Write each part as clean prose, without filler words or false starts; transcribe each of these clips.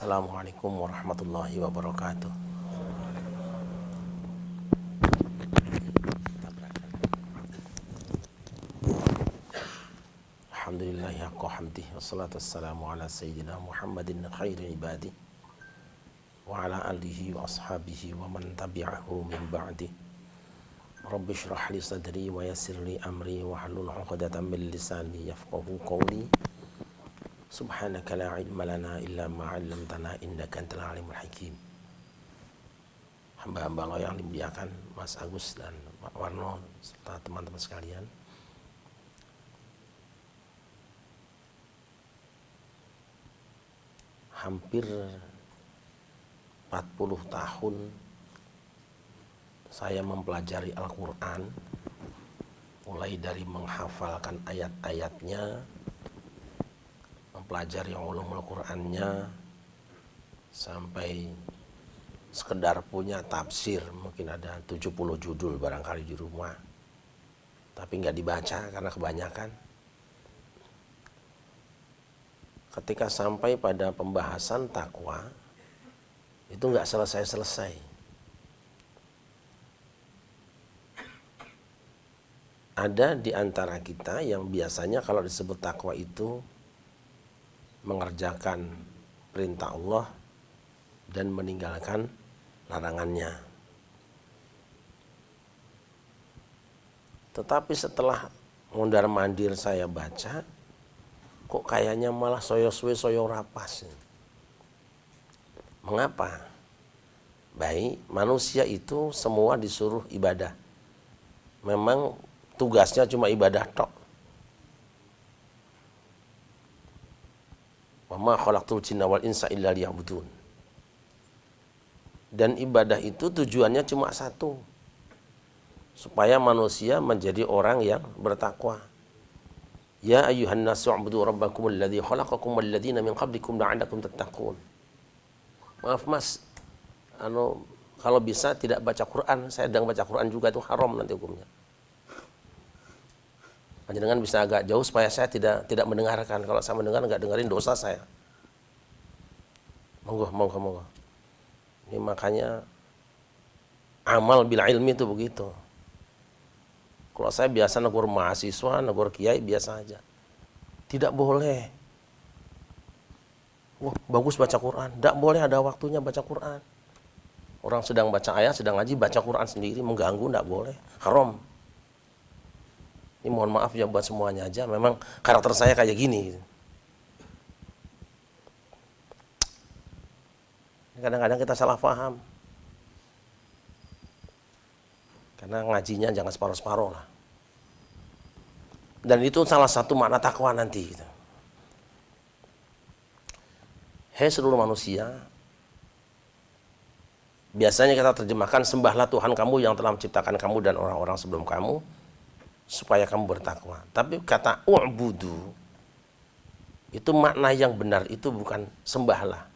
Assalamualaikum warahmatullahi wabarakatuh. Alhamdulillahi haqqa hamdih wassalatu wassalamu ala sayyidina Muhammadin khairi ibadih wa ala alihi wa ashabihi wa man tabi'ahu min ba'dih. Rabbi shrah li sadri wa yassir li amri wa hlul 'uqdatam min lisani yafqahu qawli. Subhanaka la ilma lana illa ma 'allamtana innaka antal alimul hakim. Hamba-hamba Allah yang dimuliakan Mas Agus dan Pak Warno serta teman-teman sekalian. Hampir 40 tahun saya mempelajari Al-Quran, mulai dari menghafalkan ayat-ayatnya, mempelajari ulumul Qur'annya, sampai sekedar punya tafsir, mungkin ada 70 judul barangkali di rumah, tapi nggak dibaca karena kebanyakan. Ketika sampai pada pembahasan takwa, itu nggak selesai-selesai. Ada di antara kita yang biasanya kalau disebut takwa itu mengerjakan perintah Allah dan meninggalkan larangannya. Tetapi setelah mondar-mandir saya baca, kok kayaknya malah soyo-suwe soyo rapas. Mengapa? Baik, manusia itu semua disuruh ibadah. Memang tugasnya cuma ibadah tok. Wa ma khalaqtul jinna wal insa illa liya'budun. Dan ibadah itu tujuannya cuma satu, supaya manusia menjadi orang yang bertakwa. Ya ayyuhan nasu u'budu rabbakumul ladzi khalaqakum wal ladzina min qablikum la'allakum tattaqun. Maaf Mas, kalau bisa tidak baca Quran, saya sedang baca Quran juga, itu haram nanti hukumnya. Panjenengan bisa agak jauh supaya saya tidak mendengarkan. Kalau saya mendengar enggak dengerin dosa saya. Monggo. Ini makanya amal bil ilmi itu begitu. Kalau saya biasa negur mahasiswa, negur kiai biasa aja. Tidak boleh. Wah, bagus baca Quran. Tidak boleh ada waktunya baca Quran. Orang sedang baca ayat, sedang ngaji, baca Quran sendiri, mengganggu, tidak boleh. Haram. Ini mohon maaf ya buat semuanya aja. Memang karakter saya kayak gini. Kadang-kadang kita salah paham. Karena ngajinya jangan separuh-separuh lah. Dan itu salah satu makna takwa nanti. Hei seluruh manusia, biasanya kita terjemahkan sembahlah Tuhan kamu yang telah menciptakan kamu dan orang-orang sebelum kamu, supaya kamu bertakwa. Tapi kata u'budu, itu makna yang benar, itu bukan sembahlah.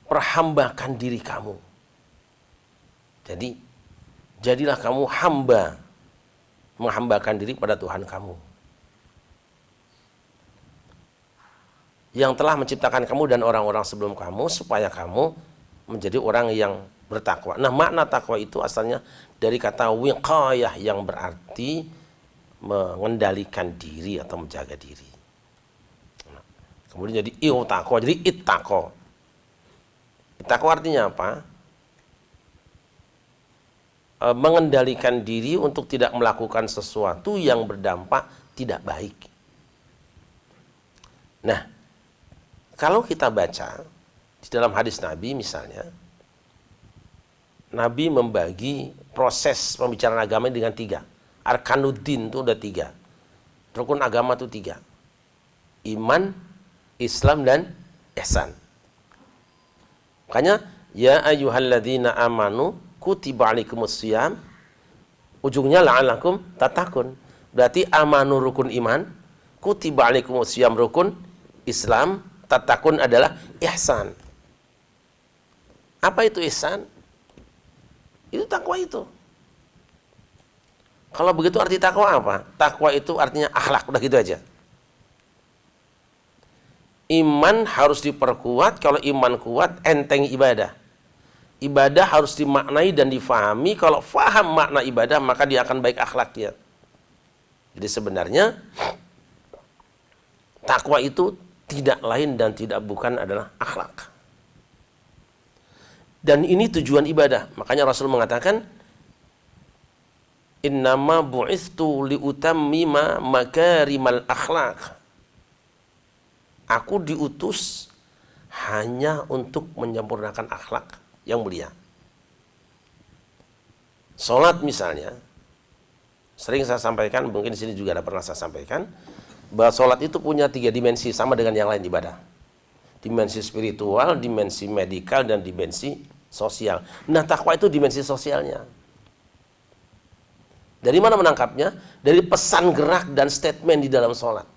Perhambakan diri kamu. Jadi, jadilah kamu hamba, menghambakan diri pada Tuhan kamu yang telah menciptakan kamu dan orang-orang sebelum kamu, supaya kamu menjadi orang yang bertakwa. Nah, makna takwa itu asalnya dari kata wiqayah yang berarti mengendalikan diri atau menjaga diri. Nah, kemudian jadi ittaqwa, jadi ittaqwa. Ittaqwa artinya apa? Mengendalikan diri untuk tidak melakukan sesuatu yang berdampak tidak baik. Nah, kalau kita baca di dalam hadis Nabi misalnya, Nabi membagi proses pembicaraan agama dengan 3. Arkanuddin itu ada 3. Rukun agama itu 3. Iman, Islam, dan ihsan. Makanya, ya ayyuhalladzina amanu kutiba alaikumus shiyam, ujungnya la'alakum tattaqun. Berarti amanu rukun iman, kutiba alaikumus shiyam rukun Islam, tattaqun adalah ihsan. Apa itu ihsan? Itu takwa itu. Kalau begitu arti takwa apa? Takwa itu artinya akhlak, udah gitu aja. Iman harus diperkuat. Kalau iman kuat, enteng ibadah. Ibadah harus dimaknai dan difahami. Kalau faham makna ibadah, maka dia akan baik akhlaknya. Jadi sebenarnya takwa itu tidak lain dan tidak bukan adalah akhlak. Dan ini tujuan ibadah. Makanya Rasul mengatakan, innama bu'ithtu liutammima makarimal akhlak. Aku diutus hanya untuk menyempurnakan akhlak yang mulia. Salat misalnya, sering saya sampaikan, mungkin di sini juga ada pernah saya sampaikan, bahwa salat itu punya 3 dimensi sama dengan yang lain ibadah. Dimensi spiritual, dimensi medikal, dan dimensi sosial. Nah, takwa itu dimensi sosialnya. Dari mana menangkapnya? Dari pesan gerak dan statement di dalam salat.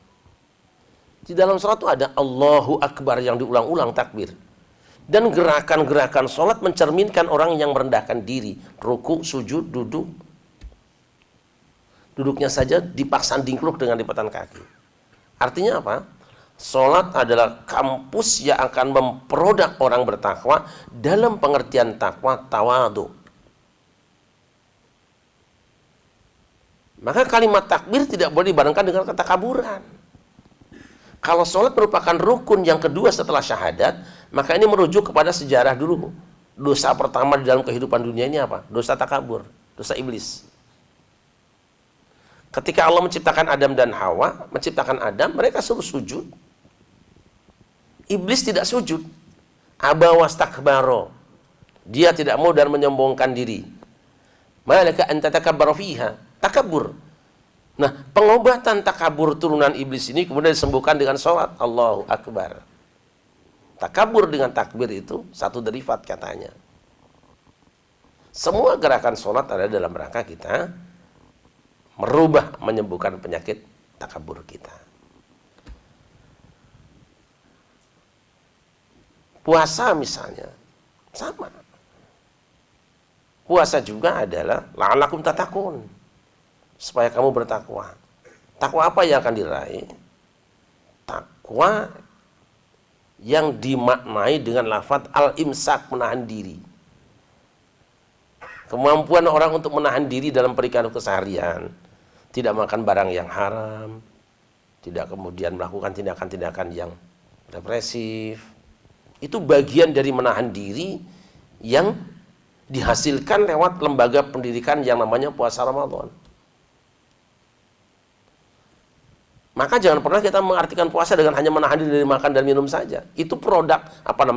Di dalam sholat itu ada Allahu Akbar yang diulang-ulang takbir. Dan gerakan-gerakan sholat mencerminkan orang yang merendahkan diri. Ruku, sujud, duduk. Duduknya saja dipaksa dingkluk dengan lipatan kaki. Artinya apa? Sholat adalah kampus yang akan memprodak orang bertakwa dalam pengertian takwa tawadu. Maka kalimat takbir tidak boleh dibarengkan dengan kata kaburan. Kalau sholat merupakan rukun yang kedua setelah syahadat, maka ini merujuk kepada sejarah dulu. Dosa pertama di dalam kehidupan dunia ini apa? Dosa takabur, dosa iblis. Ketika Allah menciptakan Adam dan Hawa, menciptakan Adam, mereka suruh sujud. Iblis tidak sujud. Aba wastakbaro. Dia tidak mau dan menyombongkan diri. Malaka anta takabbara fiha. Takabur. Nah, pengobatan takabur turunan iblis ini kemudian disembuhkan dengan sholat. Allahu Akbar. Takabur dengan takbir itu satu derivat katanya. Semua gerakan sholat ada dalam rangka kita merubah, menyembuhkan penyakit takabur kita. Puasa misalnya, sama. Puasa juga adalah la'alakum tatakun. Supaya kamu bertakwa. Takwa apa yang akan diraih? Takwa yang dimaknai dengan lafaz al-imsak, menahan diri. Kemampuan orang untuk menahan diri dalam perikatan keseharian. Tidak makan barang yang haram. Tidak kemudian melakukan tindakan-tindakan yang represif. Itu bagian dari menahan diri yang dihasilkan lewat lembaga pendidikan yang namanya puasa Ramadan. Maka jangan pernah kita mengartikan puasa dengan hanya menahan diri dari makan dan minum saja. Itu produk,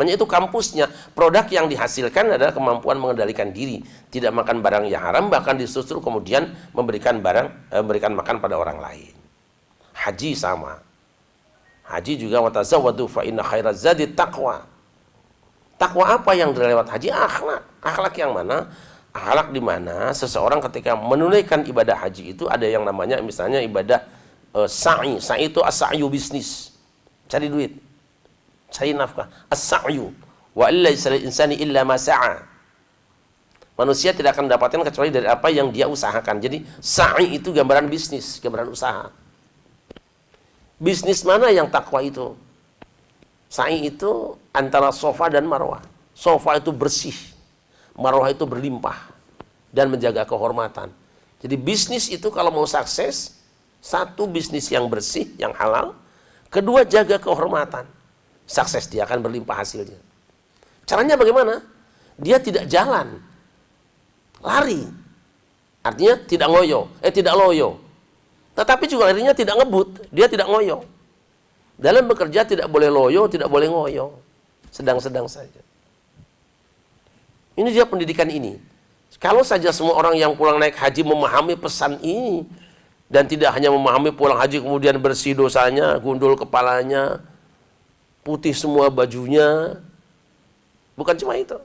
itu kampusnya. Produk yang dihasilkan adalah kemampuan mengendalikan diri. Tidak makan barang yang haram, bahkan justru kemudian memberikan makan pada orang lain. Haji sama. Haji juga watazawwadu fa inna khairaz zadi taqwa. Takwa apa yang dilewat haji? Akhlak. Akhlak yang mana? Akhlak di mana seseorang ketika menunaikan ibadah haji itu ada yang namanya misalnya ibadah sa'i. Sa'i itu as-sa'yu bisnis. Cari duit. Cari nafkah. As-sa'yu. Wa illa yasal insani illa ma sa'a. Manusia tidak akan mendapatkan kecuali dari apa yang dia usahakan. Jadi sa'i itu gambaran bisnis, gambaran usaha. Bisnis mana yang takwa itu? Sa'i itu antara sofa dan marwah. Sofa itu bersih. Marwah itu berlimpah. Dan menjaga kehormatan. Jadi bisnis itu kalau mau sukses, satu, bisnis yang bersih, yang halal. Kedua, jaga kehormatan. Sukses, dia akan berlimpah hasilnya. Caranya bagaimana? Dia tidak jalan. Lari. Artinya tidak tidak loyo. Tetapi juga larinya tidak ngebut. Dia tidak ngoyo. Dalam bekerja tidak boleh loyo, tidak boleh ngoyo. Sedang-sedang saja. Ini dia pendidikan ini. Kalau saja semua orang yang pulang naik haji memahami pesan ini, dan tidak hanya memahami pulang haji kemudian bersih dosanya, gundul kepalanya, putih semua bajunya. Bukan cuma itu.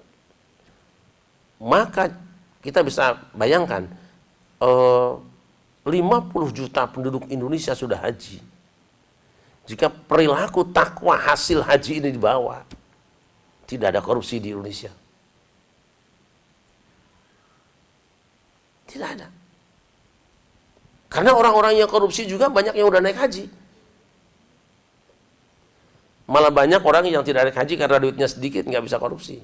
Maka kita bisa bayangkan 50 juta penduduk Indonesia sudah haji. Jika perilaku takwa hasil haji ini dibawa, tidak ada korupsi di Indonesia. Tidak ada. Karena orang-orang yang korupsi juga banyak yang udah naik haji. Malah banyak orang yang tidak naik haji karena duitnya sedikit, nggak bisa korupsi.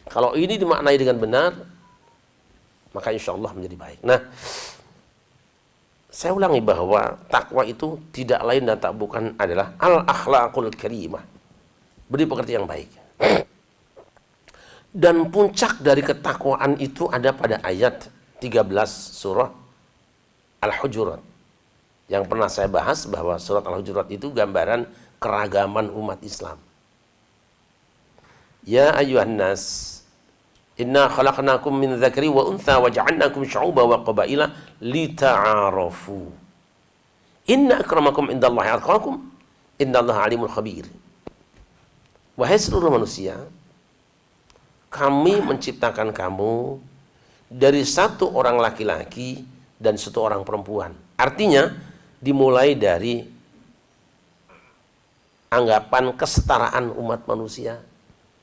Kalau ini dimaknai dengan benar, maka insya Allah menjadi baik. Nah, saya ulangi bahwa takwa itu tidak lain dan tak bukan adalah al-akhlaqul karimah, budi pekerti yang baik. Dan puncak dari ketakwaan itu ada pada ayat 13 surah Al-Hujurat. Yang pernah saya bahas bahwa surat Al-Hujurat itu gambaran keragaman umat Islam. Ya ayyuhan nas, inna khalaqnakum min dzakari wa untha wa ja'alnakum syu'uban wa qabaila lita'arafu. Inna akramakum indallahi atqakum, innallaha alimul khabir. Wahai seluruh manusia, kami menciptakan kamu dari satu orang laki-laki dan satu orang perempuan. Artinya dimulai dari anggapan kesetaraan umat manusia.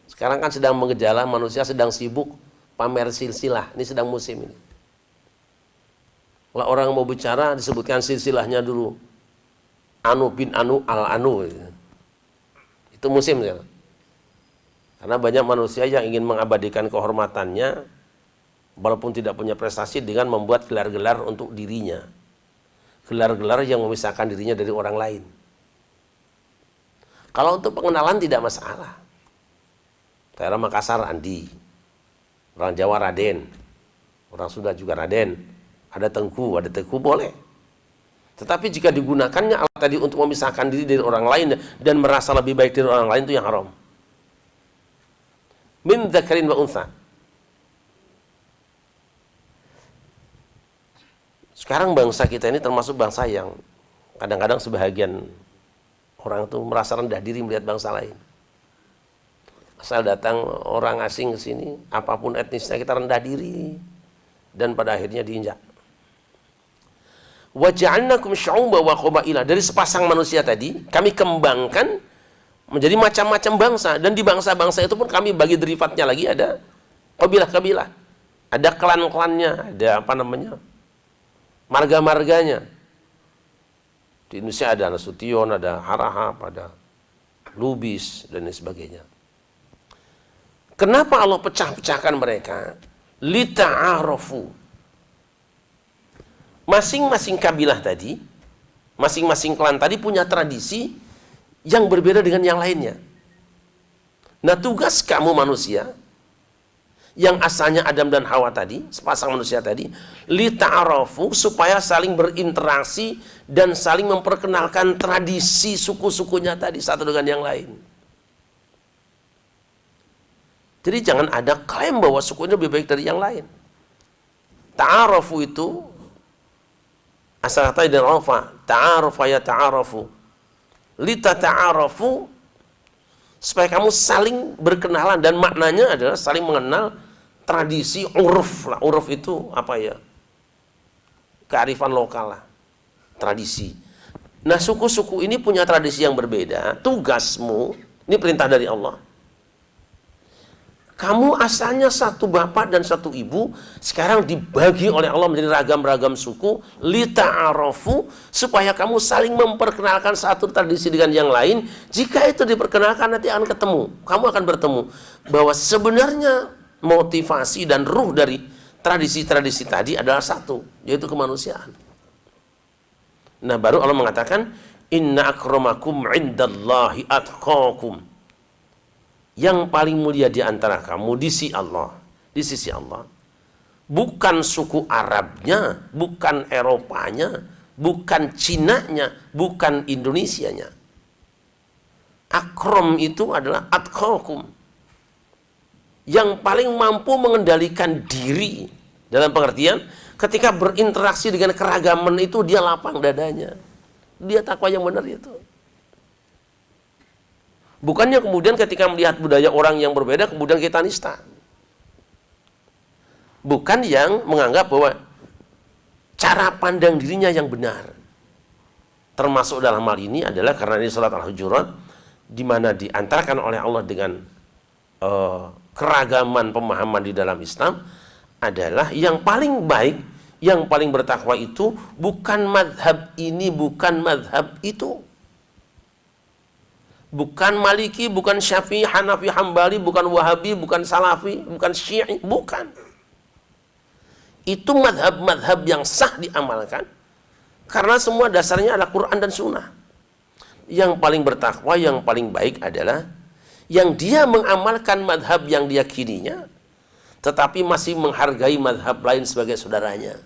Sekarang kan sedang mengejala, manusia sedang sibuk pamer silsilah. Ini sedang musim ini. Kalau orang mau bicara disebutkan silsilahnya dulu. Anu bin Anu al Anu. Itu musim ya. Karena banyak manusia yang ingin mengabadikan kehormatannya walaupun tidak punya prestasi dengan membuat gelar-gelar untuk dirinya. Gelar-gelar yang memisahkan dirinya dari orang lain. Kalau untuk pengenalan tidak masalah. Daerah Makassar Andi, orang Jawa Raden, orang Sunda juga Raden, ada Tengku boleh. Tetapi jika digunakannya alat tadi untuk memisahkan diri dari orang lain dan merasa lebih baik dari orang lain, itu yang haram. Min dzakarin wa untha. Sekarang bangsa kita ini termasuk bangsa yang kadang-kadang sebahagian orang itu merasa rendah diri melihat bangsa lain. Asal datang orang asing ke sini, apapun etnisnya kita rendah diri dan pada akhirnya diinjak. Wa ja'alnakum syu'uban wa qabaila. Dari sepasang manusia tadi kami kembangkan menjadi macam-macam bangsa, dan di bangsa-bangsa itu pun kami bagi derivatnya lagi, ada kabilah-kabilah, ada klan-klannya, ada marga-marganya. Di Indonesia ada Nasution, ada Harahap, ada Lubis dan lain sebagainya. Kenapa Allah pecah-pecahkan mereka? Lita'arafu. Masing-masing kabilah tadi, masing-masing klan tadi punya tradisi yang berbeda dengan yang lainnya. Nah, tugas kamu manusia yang asalnya Adam dan Hawa tadi, sepasang manusia tadi, lita'arafu, supaya saling berinteraksi dan saling memperkenalkan tradisi suku-sukunya tadi satu dengan yang lain. Jadi jangan ada klaim bahwa suku ini lebih baik dari yang lain. Ta'arafu itu asal kata dari arafa, ta'arafa ya ta'arafu. Lita ta'arafu, supaya kamu saling berkenalan, dan maknanya adalah saling mengenal tradisi uruf lah. Uruf itu apa ya? Kearifan lokal lah, tradisi. Nah, suku-suku ini punya tradisi yang berbeda. Tugasmu, ini perintah dari Allah. Kamu asalnya satu bapak dan satu ibu, sekarang dibagi oleh Allah menjadi ragam-ragam suku, lita'arafu, supaya kamu saling memperkenalkan satu tradisi dengan yang lain. Jika itu diperkenalkan, nanti akan ketemu, kamu akan bertemu bahwa sebenarnya motivasi dan ruh dari tradisi-tradisi tadi adalah satu, yaitu kemanusiaan. Nah, baru Allah mengatakan, inna akramakum indallahi atqakum. Yang paling mulia di antara kamu di sisi Allah, bukan suku Arabnya, bukan Eropanya, bukan Cinanya, bukan Indonesianya. Akram itu adalah atqakum, yang paling mampu mengendalikan diri, dalam pengertian ketika berinteraksi dengan keragaman itu dia lapang dadanya, dia takwa yang benar itu. Bukannya kemudian ketika melihat budaya orang yang berbeda, kemudian kita nista. Bukan yang menganggap bahwa cara pandang dirinya yang benar. Termasuk dalam hal ini adalah karena ini surat Al-Hujurat, di mana diantarkan oleh Allah dengan keragaman pemahaman di dalam Islam, adalah yang paling baik, yang paling bertakwa itu bukan madhab ini, bukan madhab itu. Bukan Maliki, bukan Syafi'i, Hanafi, Hambali, bukan Wahabi, bukan Salafi, bukan Syi'i, bukan. Itu madhab-madhab yang sah diamalkan karena semua dasarnya adalah Quran dan Sunnah. Yang paling bertakwa, yang paling baik adalah yang dia mengamalkan madhab yang diyakininya tetapi masih menghargai madhab lain sebagai saudaranya.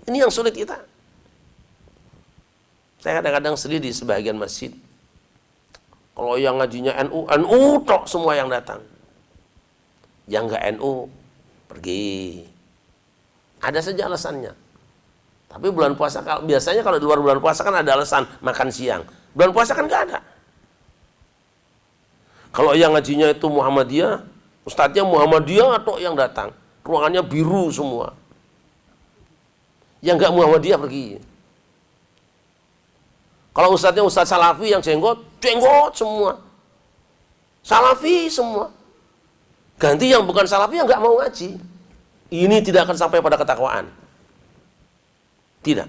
Ini yang sulit kita. Saya kadang-kadang sedih di sebagian masjid. Kalau yang ngajinya NU, NU tok semua yang datang. Yang nggak NU, pergi. Ada saja alasannya. Tapi bulan puasa, biasanya kalau di luar bulan puasa kan ada alasan makan siang. Bulan puasa kan nggak ada. Kalau yang ngajinya itu Muhammadiyah, ustadznya Muhammadiyah tok yang datang. Ruangannya biru semua. Yang nggak Muhammadiyah pergi. Kalau ustadznya ustadz Salafi yang jenggot semua. Salafi semua. Ganti yang bukan Salafi yang nggak mau ngaji. Ini tidak akan sampai pada ketakwaan. Tidak.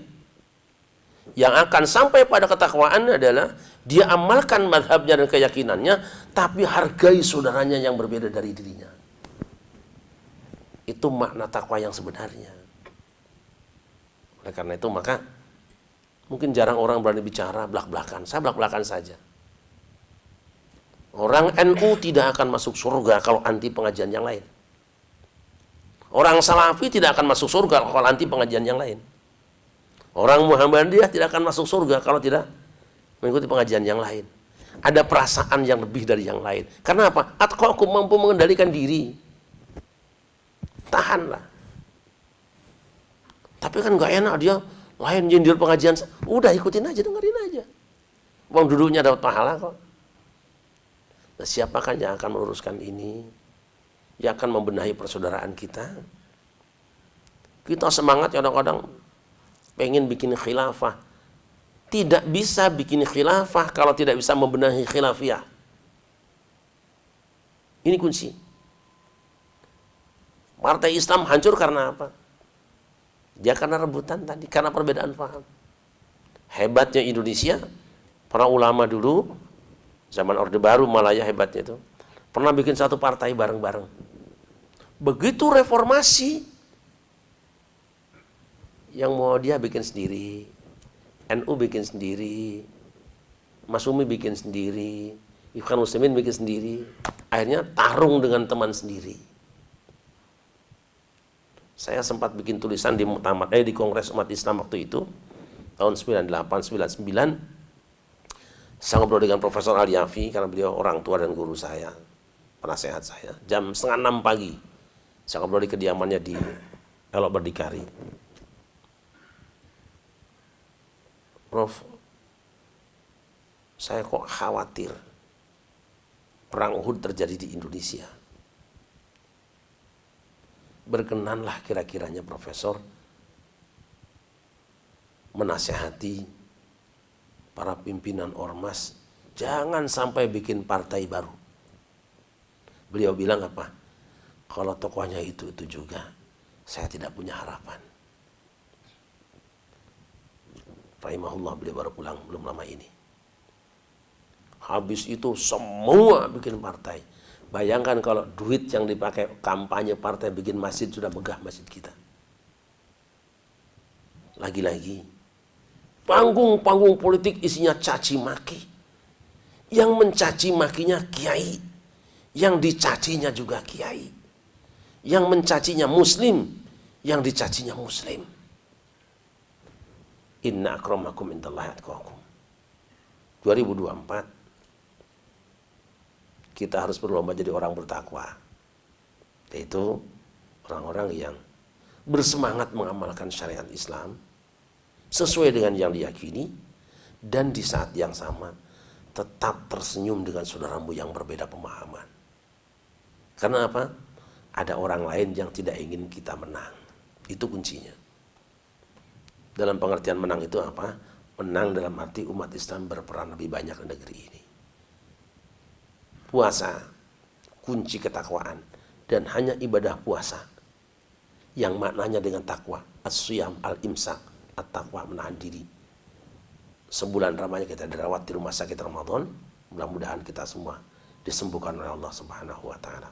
Yang akan sampai pada ketakwaan adalah dia amalkan madhabnya dan keyakinannya, tapi hargai saudaranya yang berbeda dari dirinya. Itu makna takwa yang sebenarnya. Oleh karena itu maka mungkin jarang orang berani bicara belak-belakan. Saya belak-belakan saja. Orang NU tidak akan masuk surga kalau anti pengajian yang lain. Orang Salafi tidak akan masuk surga kalau anti pengajian yang lain. Orang Muhammadiyah tidak akan masuk surga kalau tidak mengikuti pengajian yang lain. Ada perasaan yang lebih dari yang lain. Karena apa? Atqakum, mampu mengendalikan diri. Tahanlah. Tapi kan nggak enak dia lain nyindir pengajian, udah ikutin aja, dengerin aja. Uang duduknya dapat pahala kok. Nah, siapakah yang akan meluruskan ini? Yang akan membenahi persaudaraan kita? Kita semangat kadang-kadang pengen bikin khilafah. Tidak bisa bikin khilafah kalau tidak bisa membenahi khilafiyah. Ini kunci. Partai Islam hancur karena apa? Dia karena rebutan tadi, karena perbedaan paham. Hebatnya Indonesia, para ulama dulu, zaman Orde Baru Malaya hebatnya itu, pernah bikin satu partai bareng-bareng. Begitu reformasi, yang mau dia bikin sendiri, NU bikin sendiri, Masumi bikin sendiri, Ikhwan Muslimin bikin sendiri, akhirnya tarung dengan teman sendiri. Saya sempat bikin tulisan di muktamar di Kongres Umat Islam waktu itu tahun 98-99. Saya ngobrol dengan Profesor Al-Yafi karena beliau orang tua dan guru saya, penasehat saya. Jam 5:30 pagi saya ngobrol di kediamannya di Elok Berdikari. Prof, saya kok khawatir perang Uhud terjadi di Indonesia. Berkenanlah kira-kiranya Profesor menasehati para pimpinan ormas jangan sampai bikin partai baru. Beliau bilang apa? Kalau tokohnya itu juga, saya tidak punya harapan. Rahimahullah, beliau baru pulang belum lama ini. Habis itu semua bikin partai. Bayangkan kalau duit yang dipakai kampanye partai bikin masjid sudah megah masjid kita. Lagi-lagi, panggung-panggung politik isinya caci maki. Yang mencaci makinya kiai, yang dicacinya juga kiai. Yang mencacinya muslim, yang dicacinya muslim. Inna akramakum indallahi atqakum. 2024 kita harus berlomba jadi orang bertakwa, yaitu orang-orang yang bersemangat mengamalkan syariat Islam sesuai dengan yang diyakini, dan di saat yang sama tetap tersenyum dengan saudaramu yang berbeda pemahaman. Karena apa? Ada orang lain yang tidak ingin kita menang. Itu kuncinya. Dalam pengertian menang itu apa? Menang dalam arti umat Islam berperan lebih banyak di negeri ini. Puasa, kunci ketakwaan, dan hanya ibadah puasa yang maknanya dengan takwa, as-siyam al-imsak, at-taqwa menahan diri. sebulan ramanya kita dirawat di rumah sakit Ramadan. Mudah-mudahan kita semua disembuhkan oleh Allah Subhanahu wa taala.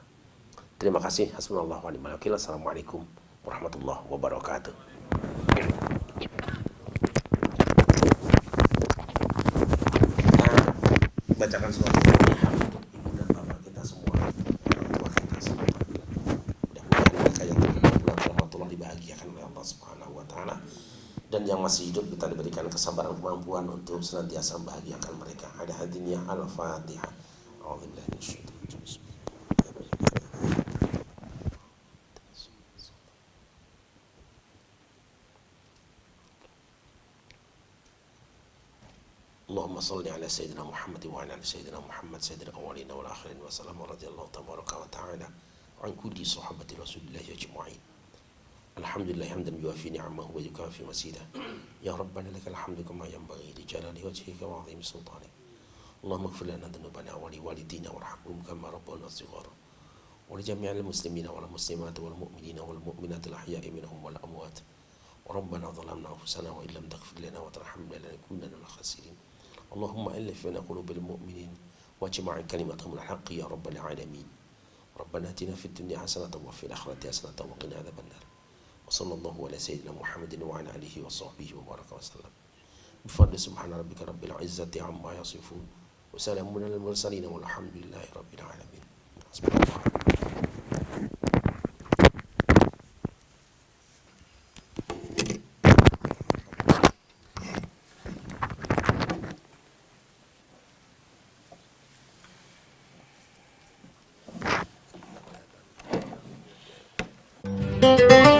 Terima kasih. Hasbunallahu wa ni'mal wakil. Assalamualaikum warahmatullahi wabarakatuh. Bacakan surat Al-Fatihah untuk ibu dan bapak kita semua, orang tua kita semua. Mudah-mudahan mereka yang telah telah dibahagiakan oleh Allah Subhanahu wa taala, dan yang masih hidup kita diberikan kesabaran kemampuan untuk senantiasa membahagiakan mereka. Ada hadinya Al-Fatihah. A'udzubillahi minasyaitonir rajim. اللهم صل على سيدنا محمد وعلى ال سيدنا محمد سيد الاولين والاخرين وسلم رضي الله تبارك وتعالى عن كل صحابه رسول الله اجمعين. الحمد لله حمدا يوافي نعمه ويكافي مزيدا. يا ربنا لك الحمد كما ينبغي لجلال وجهك وعظيم سلطانك. اللهم اغفر لنا ذنوبنا ولوالدينا وارحمهم كما ربونا صغارا، ولجميع المسلمين والمسلمات والمؤمنين والمؤمنات الاحياء منهم والاموات. ربنا ظلمنا انفسنا وان لم تغفر لنا وترحمنا لنكونن من الخاسرين. اللهم ألف بين قلوب المؤمنين واجمع كلمتهم الحق يا رب العالمين. ربنا آتنا في الدنيا حسنة وفي الآخرة حسنة وقنا عذاب النار. وصلى الله على سيدنا محمد وعلى آله وصحبه وبارك وسلم. بفضل سبحان ربك رب العزة عما يصفون وسلام على المرسلين والحمد لله رب العالمين. حسبنا الله. Thank you.